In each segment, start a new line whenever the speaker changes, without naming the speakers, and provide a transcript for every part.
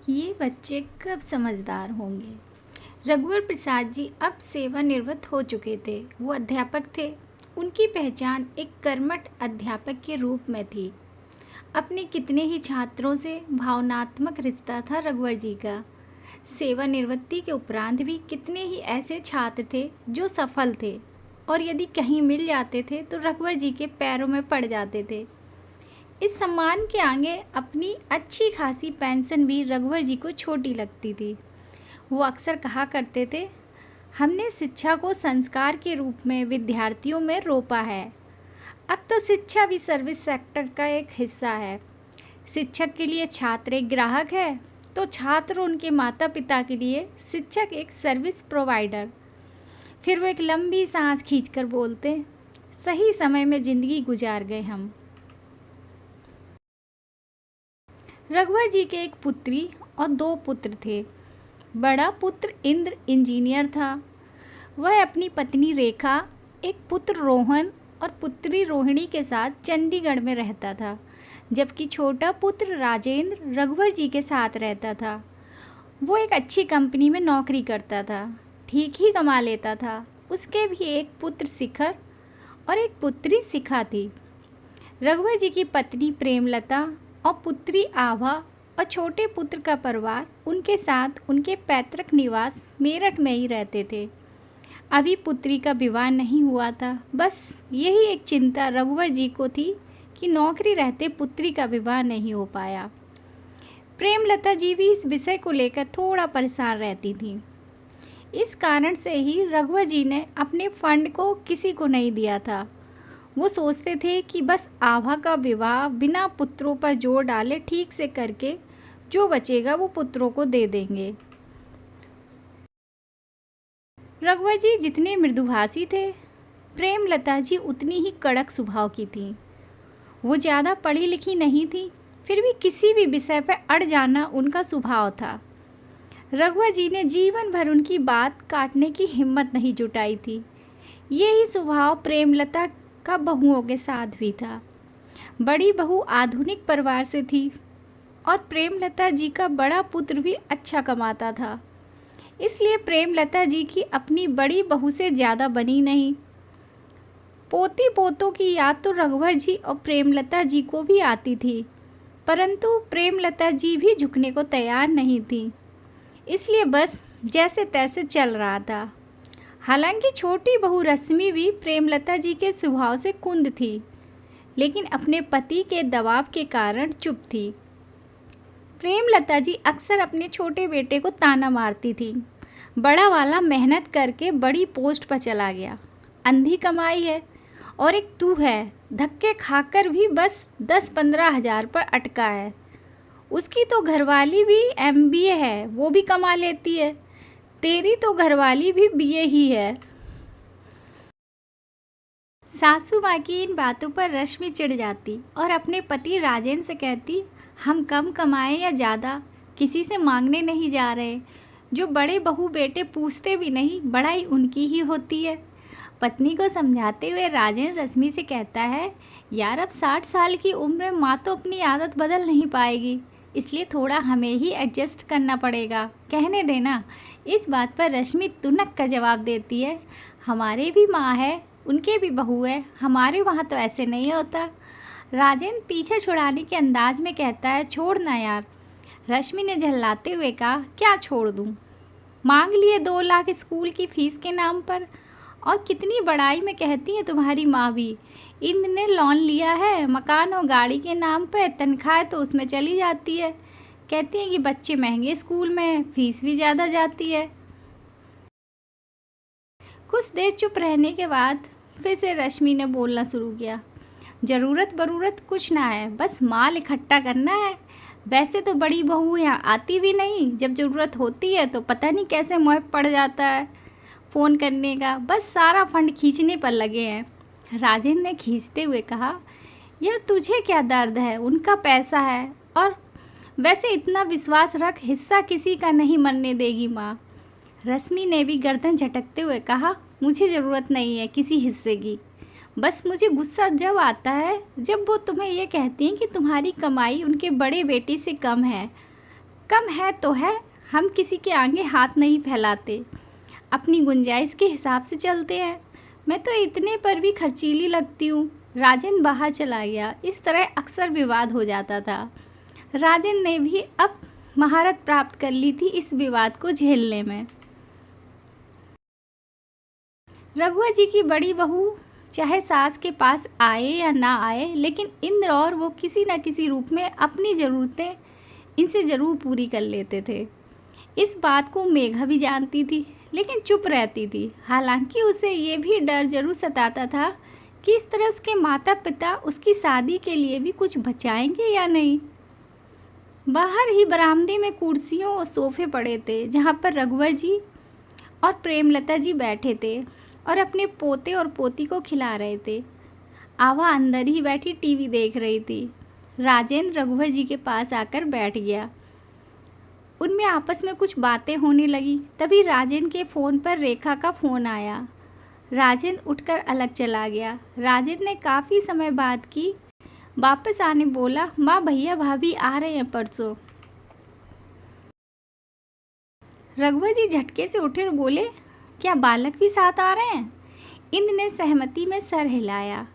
ये बच्चे कब समझदार होंगे। रघुवर प्रसाद जी अब सेवानिवृत्त हो चुके थे। वो अध्यापक थे। उनकी पहचान एक कर्मठ अध्यापक के रूप में थी। अपने कितने ही छात्रों से भावनात्मक रिश्ता था रघुवर जी का। सेवानिवृत्ति के उपरांत भी कितने ही ऐसे छात्र थे जो सफल थे और यदि कहीं मिल जाते थे तो रघुवर जी के पैरों में पड़ जाते थे। इस सम्मान के आगे अपनी अच्छी खासी पेंशन भी रघुवर जी को छोटी लगती थी। वो अक्सर कहा करते थे, हमने शिक्षा को संस्कार के रूप में विद्यार्थियों में रोपा है। अब तो शिक्षा भी सर्विस सेक्टर का एक हिस्सा है। शिक्षक के लिए छात्र एक ग्राहक है तो छात्र उनके माता पिता के लिए शिक्षक एक सर्विस प्रोवाइडर। फिर वो एक लंबी सांस खींचकर बोलते, सही समय में ज़िंदगी गुजार गए हम। रघुवर जी के एक पुत्री और दो पुत्र थे। बड़ा पुत्र इंद्र इंजीनियर था। वह अपनी पत्नी रेखा, एक पुत्र रोहन और पुत्री रोहिणी के साथ चंडीगढ़ में रहता था, जबकि छोटा पुत्र राजेंद्र रघुवर जी के साथ रहता था। वो एक अच्छी कंपनी में नौकरी करता था, ठीक ही कमा लेता था। उसके भी एक पुत्र शिखर और एक पुत्री शिखा थी। रघुवर जी की पत्नी प्रेमलता और पुत्री आभा और छोटे पुत्र का परिवार उनके साथ उनके पैतृक निवास मेरठ में ही रहते थे। अभी पुत्री का विवाह नहीं हुआ था। बस यही एक चिंता रघुवर जी को थी कि नौकरी रहते पुत्री का विवाह नहीं हो पाया। प्रेमलता जी भी इस विषय को लेकर थोड़ा परेशान रहती थी। इस कारण से ही रघुवर जी ने अपने फंड को किसी को नहीं दिया था। वो सोचते थे कि बस आभा का विवाह बिना पुत्रों पर जोर डाले ठीक से करके जो बचेगा वो पुत्रों को दे देंगे। रघुवर जी जितने मृदुभाषी थे, प्रेमलता जी उतनी ही कड़क स्वभाव की थी। वो ज़्यादा पढ़ी लिखी नहीं थी, फिर भी किसी भी विषय पर अड़ जाना उनका स्वभाव था। रघुवर जी ने जीवन भर उनकी बात काटने की हिम्मत नहीं जुटाई थी। यही स्वभाव प्रेमलता का बहुओं के साथ भी था। बड़ी बहू आधुनिक परिवार से थी और प्रेमलता जी का बड़ा पुत्र भी अच्छा कमाता था, इसलिए प्रेमलता जी की अपनी बड़ी बहू से ज़्यादा बनी नहीं। पोती पोतों की याद तो रघुवर जी और प्रेमलता जी को भी आती थी, परंतु प्रेमलता जी भी झुकने को तैयार नहीं थी, इसलिए बस जैसे तैसे चल रहा था। हालांकि छोटी बहू रश्मि भी प्रेमलता जी के स्वभाव से कुंद थी, लेकिन अपने पति के दबाव के कारण चुप थी। प्रेमलता जी अक्सर अपने छोटे बेटे को ताना मारती थी, बड़ा वाला मेहनत करके बड़ी पोस्ट पर चला गया, अंधी कमाई है, और एक तू है धक्के खाकर भी बस 10-15 हज़ार पर अटका है। उसकी तो घरवाली भी MBA है, वो भी कमा लेती है। तेरी तो घरवाली भी BA ही है। सासू माँ की इन बातों पर रश्मि चिढ़ जाती और अपने पति राजेंद्र से कहती, हम कम कमाए या ज़्यादा किसी से मांगने नहीं जा रहे। जो बड़े बहू बेटे पूछते भी नहीं, बड़ाई उनकी ही होती है। पत्नी को समझाते हुए राजेंद्र रश्मि से कहता है, यार अब 60 साल की उम्र में माँ तो अपनी आदत बदल नहीं पाएगी, इसलिए थोड़ा हमें ही एडजस्ट करना पड़ेगा, कहने देना। इस बात पर रश्मि तुनक का जवाब देती है, हमारे भी माँ है, उनके भी बहू है, हमारे वहाँ तो ऐसे नहीं होता। राजेंद्र पीछे छुड़ाने के अंदाज में कहता है, छोड़ ना यार। रश्मि ने झल्लाते हुए कहा, क्या छोड़ दूँ? मांग लिए 2 लाख स्कूल की फ़ीस के नाम पर, और कितनी बड़ाई में कहती है तुम्हारी माँ भी। इंद्र ने लोन लिया है मकान और गाड़ी के नाम पर, तनख्वाह तो उसमें चली जाती है। कहती है कि बच्चे महंगे स्कूल में हैं, फीस भी ज़्यादा जाती है। कुछ देर चुप रहने के बाद फिर से रश्मि ने बोलना शुरू किया, ज़रूरत बरूरत कुछ ना है, बस माल इकट्ठा करना है। वैसे तो बड़ी बहू यहाँ आती भी नहीं, जब ज़रूरत होती है तो पता नहीं कैसे मुँह पड़ जाता है फ़ोन करने का, बस सारा फंड खींचने पर लगे हैं। राजेंद्र ने खींचते हुए कहा, यह तुझे क्या दर्द है, उनका पैसा है, और वैसे इतना विश्वास रख, हिस्सा किसी का नहीं मरने देगी माँ। रश्मि ने भी गर्दन झटकते हुए कहा, मुझे ज़रूरत नहीं है किसी हिस्से की, बस मुझे गुस्सा जब आता है जब वो तुम्हें ये कहती हैं कि तुम्हारी कमाई उनके बड़े बेटे से कम है। कम है तो है, हम किसी के आगे हाथ नहीं फैलाते, अपनी गुंजाइश के हिसाब से चलते हैं। मैं तो इतने पर भी खर्चीली लगती हूँ। राजन बाहर चला गया। इस तरह अक्सर विवाद हो जाता था। राजन ने भी अब महारत प्राप्त कर ली थी इस विवाद को झेलने में। रघुवर जी की बड़ी बहू चाहे सास के पास आए या ना आए, लेकिन इंद्र और वो किसी न किसी रूप में अपनी ज़रूरतें इनसे ज़रूर पूरी कर लेते थे। इस बात को मेघा भी जानती थी, लेकिन चुप रहती थी। हालांकि उसे ये भी डर जरूर सताता था कि इस तरह उसके माता पिता उसकी शादी के लिए भी कुछ बचाएंगे या नहीं। बाहर ही बरामदे में कुर्सियों और सोफे पड़े थे, जहाँ पर रघुवर जी और प्रेमलता जी बैठे थे और अपने पोते और पोती को खिला रहे थे। आवा अंदर ही बैठी टीवी देख रही थी। राजेंद्र रघुवर जी के पास आकर बैठ गया। उनमें आपस में कुछ बातें होने लगी। तभी राजेंद्र के फ़ोन पर रेखा का फ़ोन आया। राजेंद्र उठकर अलग चला गया। राजेंद्र ने काफ़ी समय बाद की वापस आने बोला, माँ भैया भाभी आ रहे हैं परसों। रघुवर जी झटके से उठे और बोले, क्या बालक भी साथ आ रहे हैं? इंद्र ने सहमति में सर हिलाया।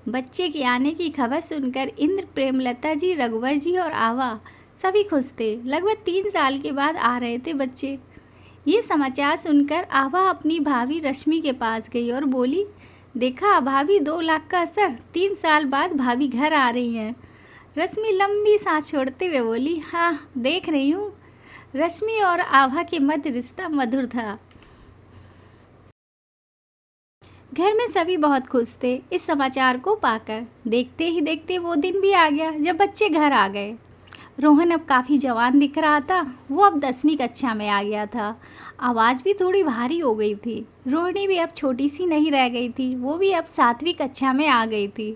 बच्चे के आने की खबर सुनकर इंद्र, प्रेमलता जी, रघुवर जी और आवा सभी खुश थे। लगभग 3 साल के बाद आ रहे थे बच्चे। ये समाचार सुनकर आवा अपनी भाभी रश्मि के पास गई और बोली, देखा भाभी, 2 लाख का असर, 3 साल बाद भाभी घर आ रही हैं। रश्मि लंबी सांस छोड़ते हुए बोली, हाँ देख रही हूँ। रश्मि और आभा के मध्य रिश्ता मधुर था। घर में सभी बहुत खुश थे इस समाचार को पाकर। देखते ही देखते वो दिन भी आ गया जब बच्चे घर आ गए। रोहन अब काफ़ी जवान दिख रहा था। वो अब 10वीं कक्षा में आ गया था। आवाज़ भी थोड़ी भारी हो गई थी। रोहिणी भी अब छोटी सी नहीं रह गई थी। वो भी अब 7वीं कक्षा में आ गई थी।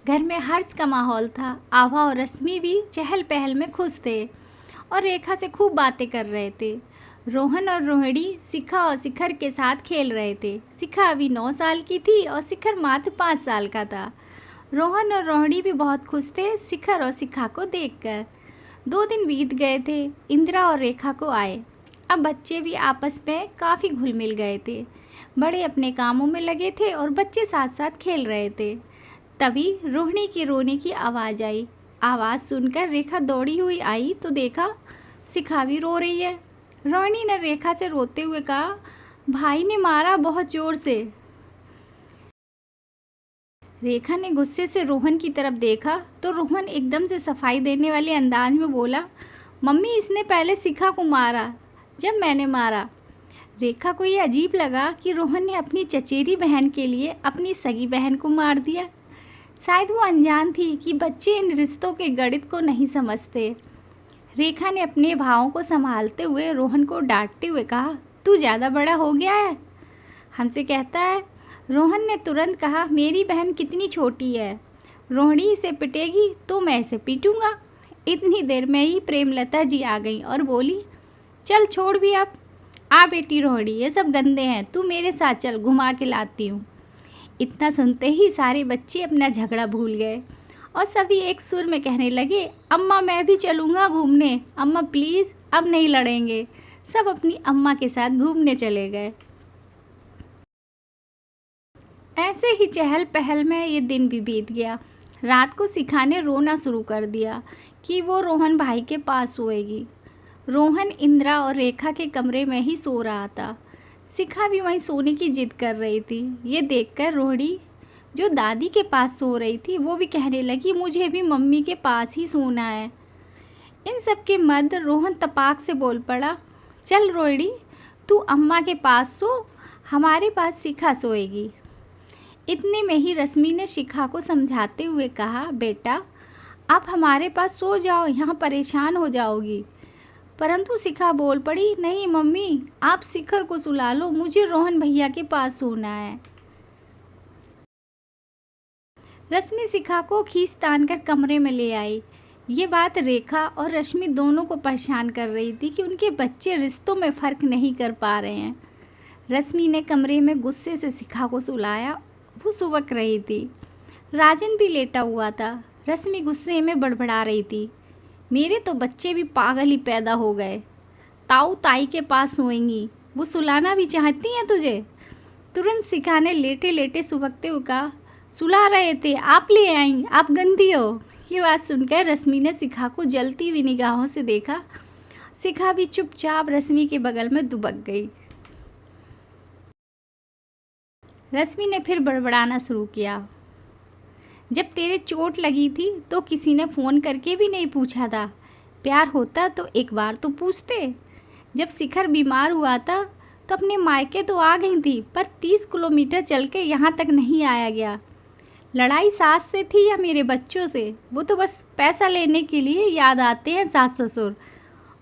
घर में हर्ष का माहौल था। आभा और रश्मि भी चहल पहल में खुश थे और रेखा से खूब बातें कर रहे थे। रोहन और रोहिणी शिखा और शिखर के साथ खेल रहे थे। शिखा अभी 9 साल की थी और शिखर मात्र 5 साल का था। रोहन और रोहिणी भी बहुत खुश थे शिखर और शिखा को देखकर। 2 दिन बीत गए थे। इंदिरा और रेखा को आए। अब बच्चे भी आपस में काफ़ी घुल मिल गए थे। बड़े अपने कामों में लगे थे और बच्चे साथ साथ खेल रहे थे। तभी रोहिणी की रोने की आवाज़ आई। आवाज़ सुनकर रेखा दौड़ी हुई आई तो देखा शिखा भी रो रही है। रोहिणी ने रेखा से रोते हुए कहा, भाई ने मारा बहुत ज़ोर से। रेखा ने गुस्से से रोहन की तरफ देखा तो रोहन एकदम से सफाई देने वाले अंदाज में बोला, मम्मी इसने पहले शिखा को मारा जब मैंने मारा। रेखा को ये अजीब लगा कि रोहन ने अपनी चचेरी बहन के लिए अपनी सगी बहन को मार दिया। शायद वो अनजान थी कि बच्चे इन रिश्तों के गणित को नहीं समझते। रेखा ने अपने भावों को संभालते हुए रोहन को डांटते हुए कहा, तू ज़्यादा बड़ा हो गया है, हमसे कहता है। रोहन ने तुरंत कहा, मेरी बहन कितनी छोटी है, रोहिणी इसे पिटेगी तो मैं इसे पीटूंगा। इतनी देर में ही प्रेमलता जी आ गई और बोली, चल छोड़ भी अब। आ बेटी रोहिणी, ये सब गंदे हैं, तू मेरे साथ चल, घुमा के लाती हूँ। इतना सुनते ही सारे बच्चे अपना झगड़ा भूल गए और सभी एक सुर में कहने लगे, अम्मा मैं भी चलूँगा घूमने, अम्मा प्लीज़ अब नहीं लड़ेंगे। सब अपनी अम्मा के साथ घूमने चले गए। ऐसे ही चहल पहल में ये दिन भी बीत गया। रात को शिखा ने रोना शुरू कर दिया कि वो रोहन भाई के पास सोएगी। रोहन इंदिरा और रेखा के कमरे में ही सो रहा था। शिखा भी वहीं सोने की जिद कर रही थी। ये देखकर रोहिणी, जो दादी के पास सो रही थी, वो भी कहने लगी, मुझे भी मम्मी के पास ही सोना है। इन सब के मध्य रोहन तपाक से बोल पड़ा, चल रोहिणी, तू अम्मा के पास सो, हमारे पास शिखा सोएगी। इतने में ही रश्मि ने शिखा को समझाते हुए कहा, बेटा आप हमारे पास सो जाओ, यहाँ परेशान हो जाओगी। परंतु शिखा बोल पड़ी, नहीं मम्मी, आप शिखर को सुला लो, मुझे रोहन भैया के पास सोना है। रश्मि शिखा को खींच तान कर कमरे में ले आई। ये बात रेखा और रश्मि दोनों को परेशान कर रही थी कि उनके बच्चे रिश्तों में फ़र्क नहीं कर पा रहे हैं। रश्मि ने कमरे में गुस्से से शिखा को सुलाया। वो सुबक रही थी। राजन भी लेटा हुआ था। रश्मि गुस्से में बड़बड़ा रही थी, मेरे तो बच्चे भी पागल ही पैदा हो गए। ताऊ ताई के पास सोएंगी, वो सुलाना भी चाहती हैं तुझे? तुरंत शिखा ने लेटे लेटे सुबकते हुए कहा, सुला रहे थे, आप ले आई, आप गंदी हो। ये बात सुनकर रश्मि ने शिखा को जलती हुई निगाहों से देखा। शिखा भी चुपचाप रश्मि के बगल में दुबक गई। रश्मि ने फिर बड़बड़ाना शुरू किया, जब तेरे चोट लगी थी तो किसी ने फ़ोन करके भी नहीं पूछा था। प्यार होता तो एक बार तो पूछते। जब शिखर बीमार हुआ था तो अपने मायके तो आ गई थी, पर 30 किलोमीटर चल के यहाँ तक नहीं आया गया। लड़ाई सास से थी या मेरे बच्चों से? वो तो बस पैसा लेने के लिए याद आते हैं सास ससुर,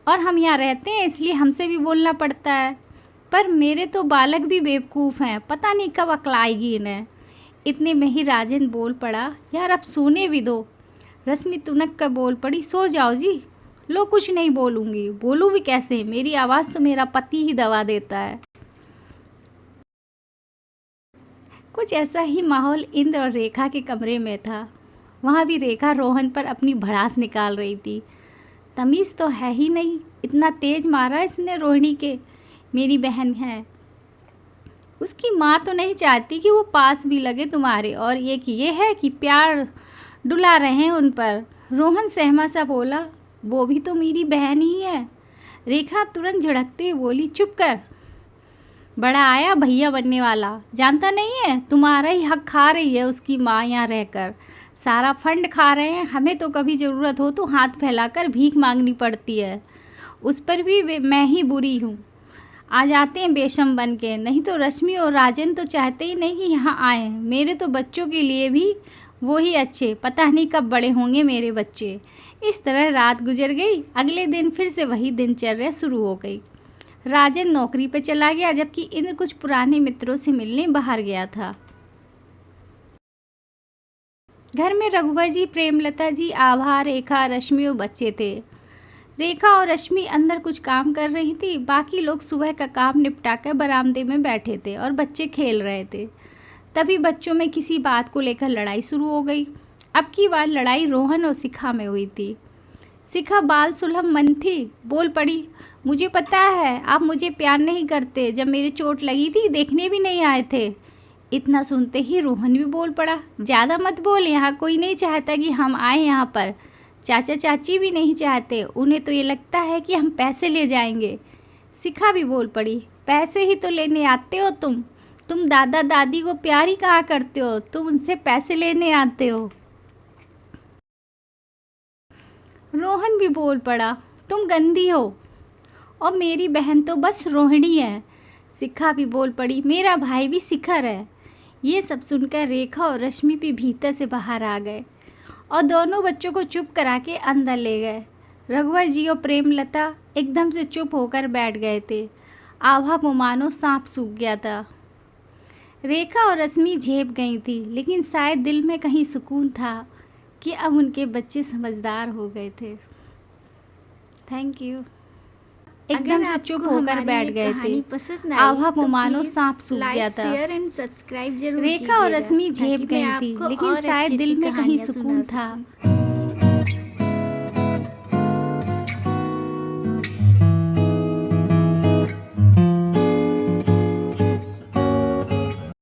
और हम यहाँ रहते हैं इसलिए हमसे भी बोलना पड़ता है। पर मेरे तो बालक भी बेवकूफ़ हैं, पता नहीं कब अक्ल आएगी इन्हें। इतने में ही राजेंद्र बोल पड़ा, यार अब सोने भी दो। रश्मि तुनक कर बोल पड़ी, सो जाओ जी। लो कुछ नहीं बोलूँगी, बोलूँ भी कैसे, मेरी आवाज़ तो मेरा पति ही दबा देता है। कुछ ऐसा ही माहौल इंद्र और रेखा के कमरे में था। वहाँ भी रेखा रोहन पर अपनी भड़ास निकाल रही थी। तमीज़ तो है ही नहीं, इतना तेज मारा इसने रोहिणी के। मेरी बहन है, उसकी माँ तो नहीं चाहती कि वो पास भी लगे तुम्हारे, और ये है कि प्यार डुला रहे हैं उन पर। रोहन सहमा सा बोला, वो भी तो मेरी बहन ही है। रेखा तुरंत झड़कते हुए बोली, चुप कर, बड़ा आया भैया बनने वाला, जानता नहीं है तुम्हारा ही हक खा रही है उसकी माँ यहाँ रहकर। सारा फंड खा रहे हैं, हमें तो कभी ज़रूरत हो तो हाथ फैलाकर भीख मांगनी पड़ती है। उस पर भी मैं ही बुरी हूँ। आ जाते हैं बेशम बन के, नहीं तो रश्मि और राजेंद्र तो चाहते ही नहीं कि यहाँ आए। मेरे तो बच्चों के लिए भी वो ही अच्छे, पता नहीं कब बड़े होंगे मेरे बच्चे। इस तरह रात गुजर गई। अगले दिन फिर से वही दिनचर्या शुरू हो गई। राजेंद्र नौकरी पर चला गया, जबकि इंद्र कुछ पुराने मित्रों से मिलने बाहर गया था। घर में रघुवर जी, प्रेमलता जी, आभा, रेखा, रश्मि और बच्चे थे। रेखा और रश्मि अंदर कुछ काम कर रही थी, बाकी लोग सुबह का काम निपटाकर बरामदे में बैठे थे और बच्चे खेल रहे थे। तभी बच्चों में किसी बात को लेकर लड़ाई शुरू हो गई। अब की बार लड़ाई रोहन और शिखा में हुई थी। शिखा बाल सुलभ मन थी, बोल पड़ी, मुझे पता है आप मुझे प्यार नहीं करते, जब मेरी चोट लगी थी देखने भी नहीं आए थे। इतना सुनते ही रोहन भी बोल पड़ा, ज़्यादा मत बोल, यहाँ कोई नहीं चाहता कि हम आए यहाँ पर। चाचा चाची भी नहीं चाहते, उन्हें तो ये लगता है कि हम पैसे ले जाएंगे। शिखा भी बोल पड़ी, पैसे ही तो लेने आते हो तुम दादा दादी को प्यार ही कहा करते हो, तुम उनसे पैसे लेने आते हो। रोहन भी बोल पड़ा, तुम गंदी हो और मेरी बहन तो बस रोहिणी है। शिखा भी बोल पड़ी, मेरा भाई भी शिखर है। ये सब सुनकर रेखा और रश्मि भी भीतर से बाहर आ गए और दोनों बच्चों को चुप करा के अंदर ले गए। रघुवर जी और प्रेमलता एकदम से चुप होकर बैठ गए थे। आभा को मानो सांप सूख गया था। रेखा और रश्मि झेप गई थी, लेकिन शायद दिल में कहीं सुकून था कि अब उनके बच्चे समझदार हो गए थे। Thank you. एकदम से चुप होकर बैठ गए थे। आभा को मानो सांप सूख गया था।
शेयर एंड सब्सक्राइब जरूर
रेखा और
कीजिएगा,
रश्मि झेप
ताकि
गई
मैं
थी,
आपको
लेकिन
और
शायद
अच्छी-अच्छी
दिल में कहीं
कहानियाँ
सुकून
सुना
था
सकूं।